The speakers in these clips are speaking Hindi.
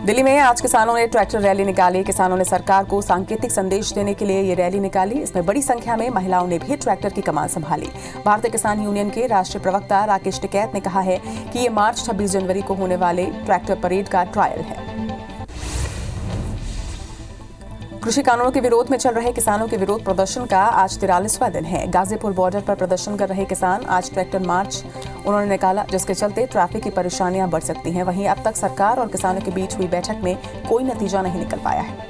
दिल्ली में आज किसानों ने ट्रैक्टर रैली निकाली। किसानों ने सरकार को सांकेतिक संदेश देने के लिए ये रैली निकाली। इसमें बड़ी संख्या में महिलाओं ने भी ट्रैक्टर की कमान संभाली। भारतीय किसान यूनियन के राष्ट्रीय प्रवक्ता राकेश टिकैत ने कहा है कि ये मार्च 26 जनवरी को होने वाले ट्रैक्टर परेड का ट्रायल है। कृषि कानूनों के विरोध में चल रहे किसानों के विरोध प्रदर्शन का आज 43वां दिन है। गाजीपुर बॉर्डर पर प्रदर्शन कर रहे किसान आज ट्रैक्टर मार्च उन्होंने निकाला, जिसके चलते ट्रैफिक की परेशानियां बढ़ सकती हैं। वहीं अब तक सरकार और किसानों के बीच हुई बैठक में कोई नतीजा नहीं निकल पाया है।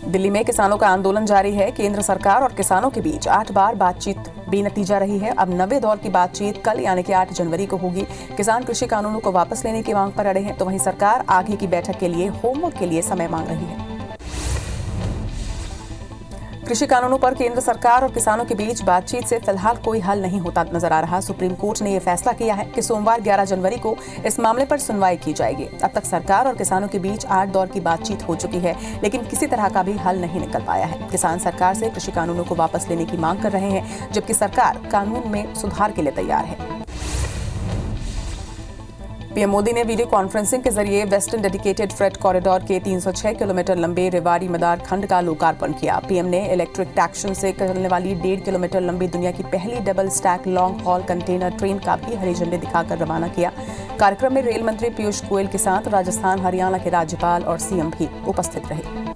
दिल्ली में किसानों का आंदोलन जारी है। केंद्र सरकार और किसानों के बीच 8 बार बातचीत बेनतीजा रही है। अब 9वें दौर की बातचीत कल यानी कि 8 जनवरी को होगी। किसान कृषि कानूनों को वापस लेने की मांग पर अड़े हैं, तो वहीं सरकार आगे की बैठक के लिए होमवर्क के लिए समय मांग रही है। कृषि कानूनों पर केंद्र सरकार और किसानों के बीच बातचीत से फिलहाल कोई हल नहीं होता नजर आ रहा। सुप्रीम कोर्ट ने यह फैसला किया है कि सोमवार 11 जनवरी को इस मामले पर सुनवाई की जाएगी। अब तक सरकार और किसानों के बीच 8 दौर की बातचीत हो चुकी है, लेकिन किसी तरह का भी हल नहीं निकल पाया है। किसान सरकार से कृषि कानूनों को वापस लेने की मांग कर रहे हैं, जबकि सरकार कानून में सुधार के लिए तैयार है। पीएम मोदी ने वीडियो कॉन्फ्रेंसिंग के जरिए वेस्टर्न डेडिकेटेड फ्रेट कॉरिडोर के 306 किलोमीटर लंबे रेवाड़ी मदार खंड का लोकार्पण किया। पीएम ने इलेक्ट्रिक ट्रैक्शन से चलने वाली 1.5 किलोमीटर लंबी दुनिया की पहली double stack long haul container train का भी हरी झंडी दिखाकर रवाना किया। कार्यक्रम में रेल मंत्री पीयूष गोयल के साथ राजस्थान, हरियाणा के राज्यपाल और सीएम भी उपस्थित रहे।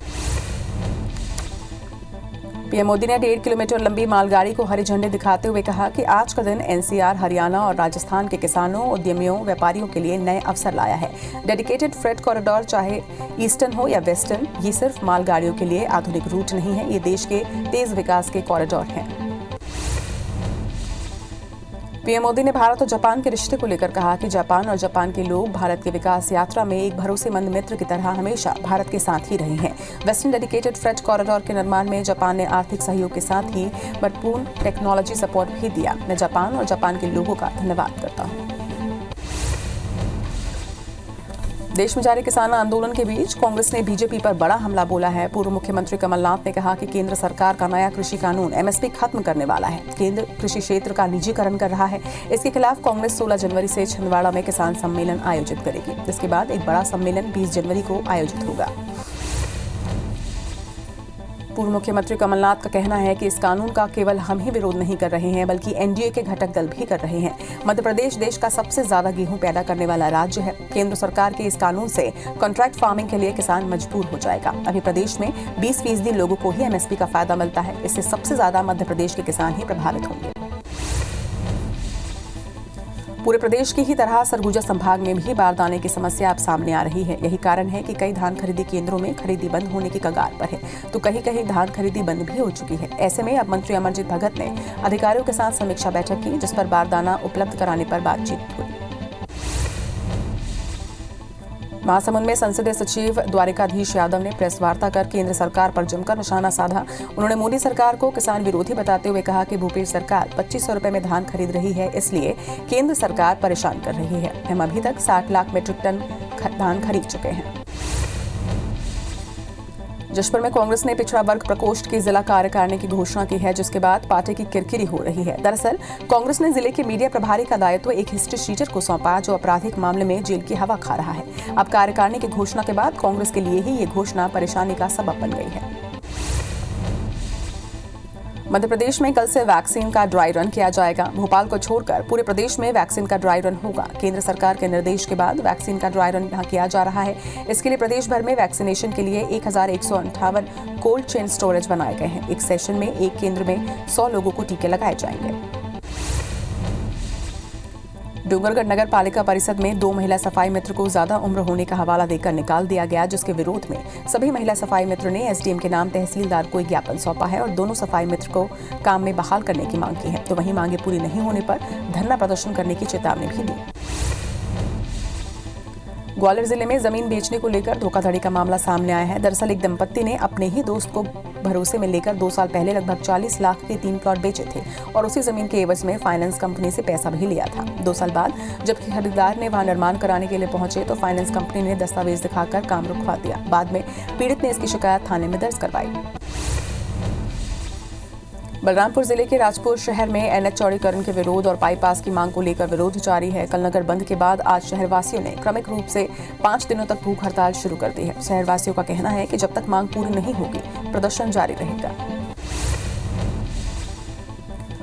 पीएम मोदी ने 1.5 किलोमीटर लंबी मालगाड़ी को हरी झंडी दिखाते हुए कहा कि आज का दिन एनसीआर, हरियाणा और राजस्थान के किसानों, उद्यमियों, व्यापारियों के लिए नए अवसर लाया है। डेडिकेटेड फ्रेट कॉरिडोर चाहे ईस्टर्न हो या वेस्टर्न, ये सिर्फ मालगाड़ियों के लिए आधुनिक रूट नहीं है, ये देश के तेज विकास के कॉरिडोर हैं। पीएम मोदी ने भारत और जापान के रिश्ते को लेकर कहा कि जापान और जापान के लोग भारत की विकास यात्रा में एक भरोसेमंद मित्र की तरह हमेशा भारत के साथ ही रहे हैं। वेस्टर्न डेडिकेटेड फ्रेट कॉरिडोर के निर्माण में जापान ने आर्थिक सहयोग के साथ ही भरपूर टेक्नोलॉजी सपोर्ट भी दिया। मैं जापान और जापान के लोगों का धन्यवाद करता हूँ। देश में जारी किसान आंदोलन के बीच कांग्रेस ने बीजेपी पर बड़ा हमला बोला है। पूर्व मुख्यमंत्री कमलनाथ ने कहा कि केंद्र सरकार का नया कृषि कानून एमएसपी खत्म करने वाला है। केंद्र कृषि क्षेत्र का निजीकरण कर रहा है। इसके खिलाफ कांग्रेस 16 जनवरी से छिंदवाड़ा में किसान सम्मेलन आयोजित करेगी। इसके बाद एक बड़ा सम्मेलन 20 जनवरी को आयोजित होगा। पूर्व मुख्यमंत्री कमलनाथ का कहना है कि इस कानून का केवल हम ही विरोध नहीं कर रहे हैं, बल्कि एनडीए के घटक दल भी कर रहे हैं। मध्य प्रदेश देश का सबसे ज्यादा गेहूं पैदा करने वाला राज्य है। केंद्र सरकार के इस कानून से कॉन्ट्रैक्ट फार्मिंग के लिए किसान मजबूर हो जाएगा। अभी प्रदेश में 20% लोगों को ही एमएसपी का फायदा मिलता है। इससे सबसे ज्यादा मध्य प्रदेश के किसान ही प्रभावित होंगे। पूरे प्रदेश की ही तरह सरगुजा संभाग में भी बारदाने की समस्या अब सामने आ रही है। यही कारण है कि कई धान खरीदी केंद्रों में खरीदी बंद होने की कगार पर है, तो कहीं कहीं धान खरीदी बंद भी हो चुकी है। ऐसे में अब मंत्री अमरजीत भगत ने अधिकारियों के साथ समीक्षा बैठक की, जिस पर बारदाना उपलब्ध कराने पर बातचीत हुई। महासमुंद में संसदीय सचिव द्वारिकाधीश यादव ने प्रेस वार्ता कर केंद्र सरकार पर जमकर निशाना साधा। उन्होंने मोदी सरकार को किसान विरोधी बताते हुए कहा कि भूपेश सरकार 2500 रुपए में धान खरीद रही है, इसलिए केंद्र सरकार परेशान कर रही है। हम अभी तक 60 लाख मीट्रिक टन धान खरीद चुके हैं। जशपुर में कांग्रेस ने पिछड़ा वर्ग प्रकोष्ठ की जिला कार्यकारिणी की घोषणा की है, जिसके बाद पार्टी की किरकिरी हो रही है। दरअसल कांग्रेस ने जिले के मीडिया प्रभारी का दायित्व एक हिस्ट्री शीटर को सौंपा, जो आपराधिक मामले में जेल की हवा खा रहा है। अब कार्यकारिणी की घोषणा के बाद कांग्रेस के लिए ही ये घोषणा परेशानी का सबब बन गई है। मध्य प्रदेश में कल से वैक्सीन का ड्राई रन किया जाएगा। भोपाल को छोड़कर पूरे प्रदेश में वैक्सीन का ड्राई रन होगा। केंद्र सरकार के निर्देश के बाद वैक्सीन का ड्राई रन यहां किया जा रहा है। इसके लिए प्रदेश भर में वैक्सीनेशन के लिए 1158 कोल्ड चेन स्टोरेज बनाए गए हैं। एक सेशन में एक केंद्र में 100 लोगों को टीके लगाए जाएंगे। डूंगरगढ़ नगर पालिका परिषद में 2 महिला सफाई मित्र को ज्यादा उम्र होने का हवाला देकर निकाल दिया गया, जिसके विरोध में सभी महिला सफाई मित्र ने एसडीएम के नाम तहसीलदार को एक ज्ञापन सौंपा है और दोनों सफाई मित्र को काम में बहाल करने की मांग की है। तो वहीं मांगे पूरी नहीं होने पर धरना प्रदर्शन करने की चेतावनी भी दी। ग्वालियर जिले में जमीन बेचने को लेकर धोखाधड़ी का मामला सामने आया है। दरअसल एक दंपत्ति ने अपने ही दोस्त को भरोसे में लेकर 2 साल पहले लगभग 40 लाख के 3 प्लॉट बेचे थे और उसी जमीन के एवज में फाइनेंस कंपनी से पैसा भी लिया था। 2 साल बाद जब खरीदार ने वहां निर्माण कराने के लिए पहुंचे तो फाइनेंस कंपनी ने दस्तावेज दिखाकर काम रुकवा दिया। बाद में पीड़ित ने इसकी शिकायत थाने में दर्ज करवाई। बलरामपुर जिले के राजपुर शहर में एनएच चौड़ीकरण के विरोध और बाईपास की मांग को लेकर विरोध जारी है। कल नगर बंद के बाद आज शहरवासियों ने क्रमिक रूप से 5 दिनों तक भूख हड़ताल शुरू कर दी है। शहरवासियों का कहना है कि जब तक मांग पूरी नहीं होगी प्रदर्शन जारी रहेगा।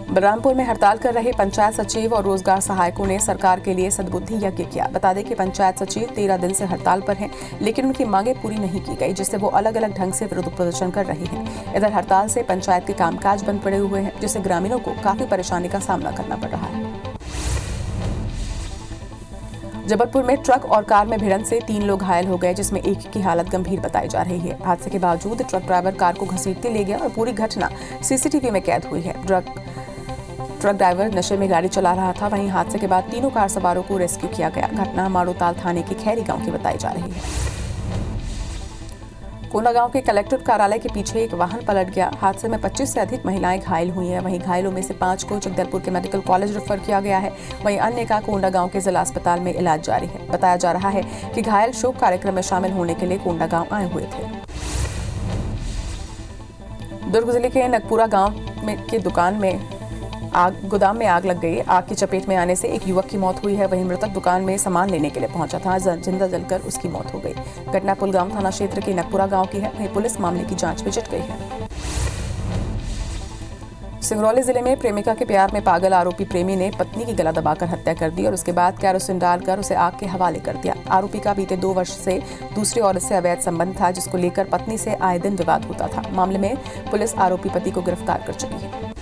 बलरामपुर में हड़ताल कर रहे पंचायत सचिव और रोजगार सहायकों ने सरकार के लिए सद्बुद्धि यज्ञ किया। बता दें कि पंचायत सचिव 13 दिन से हड़ताल पर हैं, लेकिन उनकी मांगें पूरी नहीं की गई, जिससे वो अलग अलग ढंग से विरोध प्रदर्शन कर रहे हैं। इधर हड़ताल से पंचायत के कामकाज बंद पड़े हुए हैं, जिससे ग्रामीणों को काफी परेशानी का सामना करना पड़ रहा है। जबलपुर में ट्रक और कार में भिड़ंत से 3 लोग घायल हो गए, जिसमें एक की हालत गंभीर बताई जा रही है। हादसे के बावजूद ट्रक ड्राइवर कार को घसीटते ले गया और पूरी घटना सीसीटीवी में कैद हुई है। ट्रक ड्राइवर नशे में गाड़ी चला रहा था। वहीं हादसे के बाद तीनों कार सवारों को रेस्क्यू किया गया। घटना माड़ोताल थाने के खैरी गांव की बताई जा रही है। कोंडागांव के कलेक्ट्रेट कार्यालय के पीछे एक वाहन पलट गया। हादसे में 25 से अधिक महिलाएं घायल हुई हैं। वहीं घायलों में से 5 को जगदलपुर के मेडिकल कॉलेज रेफर किया गया है। वहीं अन्य का कोंडागांव के जिला अस्पताल में इलाज जारी है। बताया जा रहा है कि घायल शोक कार्यक्रम में शामिल होने के लिए कोंडागांव आए हुए थे। दुर्ग जिले के नगपुरा गाँव के गोदाम में आग लग गई। आग की चपेट में आने से एक युवक की मौत हुई है। वहीं मृतक दुकान में सामान लेने के लिए पहुंचा था, जिंदा जलकर उसकी मौत हो गई। घटना पुलगांव थाना क्षेत्र के नगपुरा गांव की है। वहीं पुलिस मामले की जांच में जुट गई है। सिंगरौली जिले में प्रेमिका के प्यार में पागल आरोपी प्रेमी ने पत्नी की गला दबाकर हत्या कर दी और उसके बाद कैरोसिन डालकर उसे आग के हवाले कर दिया। आरोपी का बीते 2 वर्ष से दूसरी औरत से अवैध संबंध था, जिसको लेकर पत्नी से आए दिन विवाद होता था। मामले में पुलिस आरोपी पति को गिरफ्तार कर चुकी है।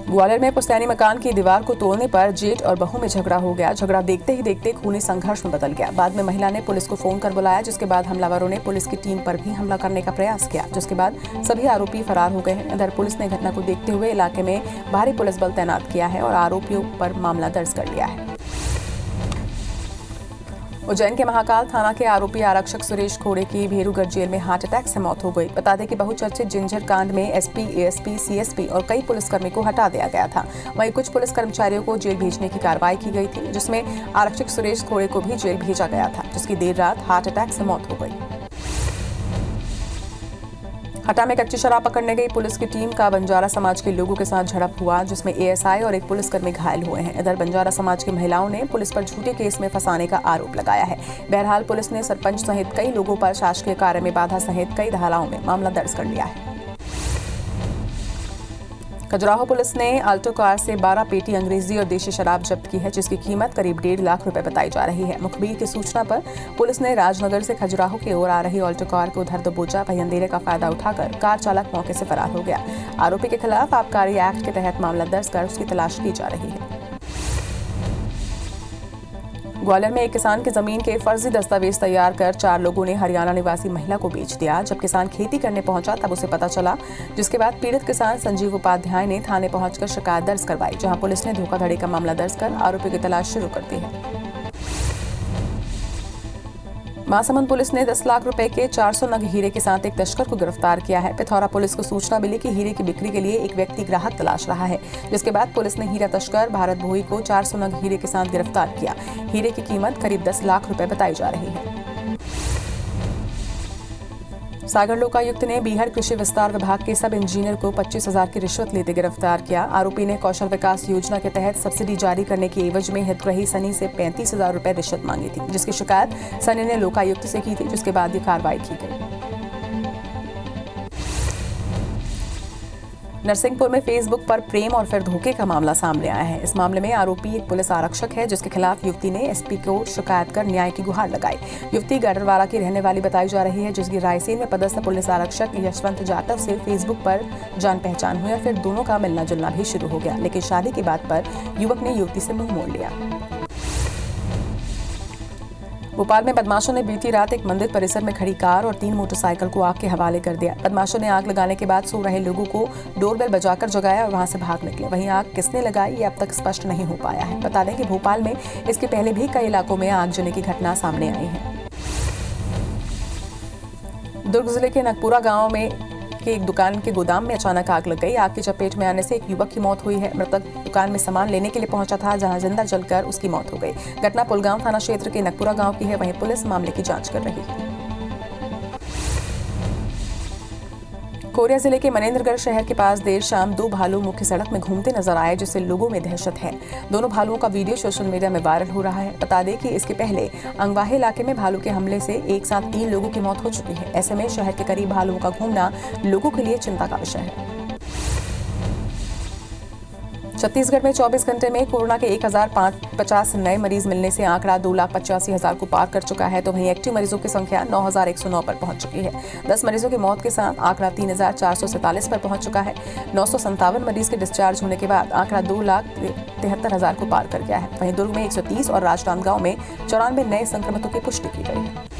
ग्वालियर में पुश्तैनी मकान की दीवार को तोड़ने पर जेठ और बहू में झगड़ा हो गया। झगड़ा देखते ही देखते खूनी संघर्ष में बदल गया। बाद में महिला ने पुलिस को फोन कर बुलाया, जिसके बाद हमलावरों ने पुलिस की टीम पर भी हमला करने का प्रयास किया, जिसके बाद सभी आरोपी फरार हो गए हैं। इधर पुलिस ने घटना को देखते हुए इलाके में भारी पुलिस बल तैनात किया है और आरोपियों पर मामला दर्ज कर लिया है। उज्जैन के महाकाल थाना के आरोपी आरक्षक सुरेश खोड़े की भेरूगढ़ जेल में हार्ट अटैक से मौत हो गई। बता दें कि बहुचर्चित जिंजर कांड में एसपी, एएसपी, सीएसपी और कई पुलिसकर्मी को हटा दिया गया था। वहीं कुछ पुलिस कर्मचारियों को जेल भेजने की कार्रवाई की गई थी, जिसमें आरक्षक सुरेश खोड़े को भी जेल भेजा गया था, जिसकी देर रात हार्ट अटैक से मौत हो गई। हटा में कच्ची शराब पकड़ने गई पुलिस की टीम का बंजारा समाज के लोगों के साथ झड़प हुआ, जिसमें एएसआई और एक पुलिसकर्मी घायल हुए हैं। इधर बंजारा समाज की महिलाओं ने पुलिस पर झूठे केस में फंसाने का आरोप लगाया है। बहरहाल पुलिस ने सरपंच सहित कई लोगों पर शासकीय कार्य में बाधा सहित कई धाराओं में मामला दर्ज कर लिया है। खजुराहो पुलिस ने अल्टो कार से 12 पेटी अंग्रेजी और देशी शराब जब्त की है, जिसकी कीमत करीब 1.5 लाख रुपए बताई जा रही है। मुखबिर की सूचना पर पुलिस ने राजनगर से खजुराहो की ओर आ रही अल्टो कार को धर दबोचा। वहीं अंधेरे का फायदा उठाकर कार चालक मौके से फरार हो गया। आरोपी के खिलाफ आबकारी एक्ट के तहत मामला दर्ज कर उसकी तलाश की जा रही है। ग्वालियर में एक किसान की जमीन के फर्जी दस्तावेज तैयार कर 4 लोगों ने हरियाणा निवासी महिला को बेच दिया। जब किसान खेती करने पहुंचा तब उसे पता चला, जिसके बाद पीड़ित किसान संजीव उपाध्याय ने थाने पहुंचकर शिकायत दर्ज करवाई, जहां पुलिस ने धोखाधड़ी का मामला दर्ज कर आरोपी की तलाश शुरू कर दी है। महासमुंद पुलिस ने 10 लाख रुपए के 400 नग हीरे के साथ एक तस्कर को गिरफ्तार किया है। पिथौरा पुलिस को सूचना मिली कि हीरे की बिक्री के लिए एक व्यक्ति ग्राहक तलाश रहा है, जिसके बाद पुलिस ने हीरा तस्कर भारत भोई को 400 नग हीरे के साथ गिरफ्तार किया। हीरे की कीमत करीब 10 लाख रुपए बताई जा रही है। सागर लोकायुक्त ने बिहार कृषि विस्तार विभाग के सब इंजीनियर को 25,000 की रिश्वत लेते गिरफ्तार किया। आरोपी ने कौशल विकास योजना के तहत सब्सिडी जारी करने के एवज में हितग्राही सनी से 35,000 रुपए रिश्वत मांगी थी, जिसकी शिकायत सनी ने लोकायुक्त से की थी, जिसके बाद ये कार्रवाई की गई। नरसिंहपुर में फेसबुक पर प्रेम और फिर धोखे का मामला सामने आया है। इस मामले में आरोपी एक पुलिस आरक्षक है, जिसके खिलाफ युवती ने एसपी को शिकायत कर न्याय की गुहार लगाई। युवती गडरवाड़ा की रहने वाली बताई जा रही है, जिसकी रायसेन में पदस्थ पुलिस आरक्षक यशवंत जाटव से फेसबुक पर जान पहचान हुई और फिर दोनों का मिलना जुलना भी शुरू हो गया, लेकिन शादी की बात पर युवक ने युवती से मुंह मोड़ लिया। भोपाल में बदमाशों ने बीती रात एक मंदिर परिसर में खड़ी कार और 3 मोटरसाइकिल को आग के हवाले कर दिया। बदमाशों ने आग लगाने के बाद सो रहे लोगों को डोरबेल बजाकर जगाया और वहां से भाग निकले। वहीं आग किसने लगाई ये अब तक स्पष्ट नहीं हो पाया है। बता दें कि भोपाल में इसके पहले भी कई इलाकों में आगजनी की घटना सामने आई है। दुर्ग जिले के नगपुरा गाँव में के एक दुकान के गोदाम में अचानक आग लग गई। आग की चपेट में आने से एक युवक की मौत हुई है। मृतक दुकान में सामान लेने के लिए पहुंचा था, जहां जिंदा जलकर उसकी मौत हो गई। घटना पुलगांव थाना क्षेत्र के नगपुरा गांव की है। वहीं पुलिस मामले की जांच कर रही है। कोरिया जिले के मनेंद्रगढ़ शहर के पास देर शाम 2 भालू मुख्य सड़क में घूमते नजर आए, जिससे लोगों में दहशत है। दोनों भालुओं का वीडियो सोशल मीडिया में वायरल हो रहा है। बता दें कि इसके पहले अंगवाही इलाके में भालू के हमले से एक साथ 3 लोगों की मौत हो चुकी है। ऐसे में शहर के करीब भालुओं का घूमना लोगों के लिए चिंता का विषय है। छत्तीसगढ़ में 24 घंटे में कोरोना के 1050 नए मरीज मिलने से आंकड़ा 2,85,000 को पार कर चुका है, तो वहीं एक्टिव मरीजों की संख्या 9,109 पर पहुंच चुकी है। 10 मरीजों की मौत के साथ आंकड़ा 3,447 पर पहुंच चुका है। 957 मरीज के डिस्चार्ज होने के बाद आंकड़ा 2,73,000 को पार कर गया है। वहीं दुर्ग में 130 और राजनांदगांव में 94 नए संक्रमितों की पुष्टि की गई है।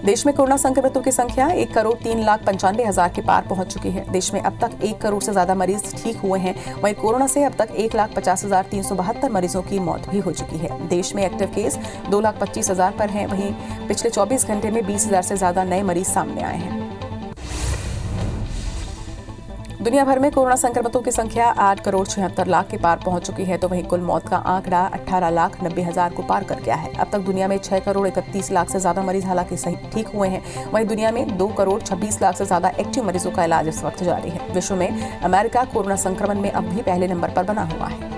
देश में कोरोना संक्रमितों की संख्या 1,03,95,000 के पार पहुंच चुकी है। देश में अब तक 1 करोड़ से ज्यादा मरीज ठीक हुए हैं। वहीं कोरोना से अब तक 1,50,372 मरीजों की मौत भी हो चुकी है। देश में एक्टिव केस 2,25,000 पर हैं। वहीं पिछले 24 घंटे में 20,000 से ज्यादा नए मरीज सामने आए हैं। दुनिया भर में कोरोना संक्रमितों की संख्या 8,76,00,000 के पार पहुंच चुकी है, तो वहीं कुल मौत का आंकड़ा 18,90,000 को पार कर गया है। अब तक दुनिया में 6,31,00,000 से ज्यादा मरीज हालांकि सही ठीक हुए हैं। वहीं दुनिया में 2,26,00,000 से ज्यादा एक्टिव मरीजों का इलाज इस वक्त जारी है। विश्व में अमेरिका कोरोना संक्रमण में अब भी पहले नंबर पर बना हुआ है।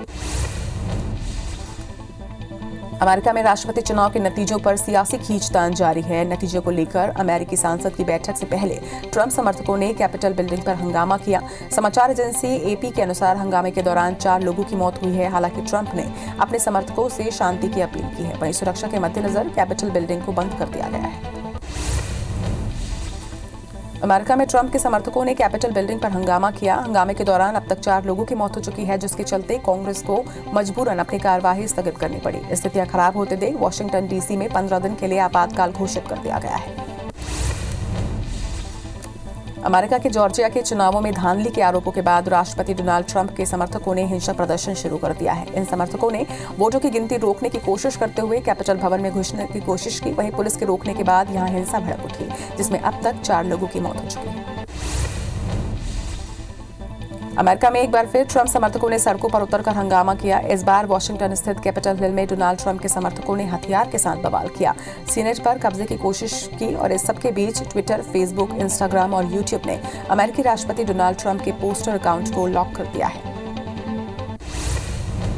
अमेरिका में राष्ट्रपति चुनाव के नतीजों पर सियासी खींचतान जारी है। नतीजों को लेकर अमेरिकी संसद की बैठक से पहले ट्रंप समर्थकों ने कैपिटल बिल्डिंग पर हंगामा किया। समाचार एजेंसी एपी के अनुसार हंगामे के दौरान 4 लोगों की मौत हुई है। हालांकि ट्रंप ने अपने समर्थकों से शांति की अपील की है। वहीं सुरक्षा के मद्देनजर कैपिटल बिल्डिंग को बंद कर दिया गया है। अमेरिका में ट्रंप के समर्थकों ने कैपिटल बिल्डिंग पर हंगामा किया। हंगामे के दौरान अब तक 4 लोगों की मौत हो चुकी है, जिसके चलते कांग्रेस को मजबूरन अपनी कार्यवाही स्थगित करनी पड़ी। स्थितियां खराब होते देख वाशिंगटन डीसी में 15 दिन के लिए आपातकाल घोषित कर दिया गया है। अमेरिका के जॉर्जिया के चुनावों में धांधली के आरोपों के बाद राष्ट्रपति डोनाल्ड ट्रंप के समर्थकों ने हिंसक प्रदर्शन शुरू कर दिया है। इन समर्थकों ने वोटों की गिनती रोकने की कोशिश करते हुए कैपिटल भवन में घुसने की कोशिश की। वहीं पुलिस के रोकने के बाद यहां हिंसा भड़क उठी, जिसमें अब तक 4 लोगों की मौत हो चुकी है। अमेरिका में एक बार फिर ट्रंप समर्थकों ने सड़कों पर उतरकर हंगामा किया। इस बार वाशिंगटन स्थित कैपिटल हिल में डोनाल्ड ट्रंप के समर्थकों ने हथियार के साथ बवाल किया, सीनेट पर कब्जे की कोशिश की और इस सबके बीच ट्विटर, फेसबुक, इंस्टाग्राम और यूट्यूब ने अमेरिकी राष्ट्रपति डोनाल्ड ट्रंप के पोस्टर अकाउंट को लॉक कर दिया है।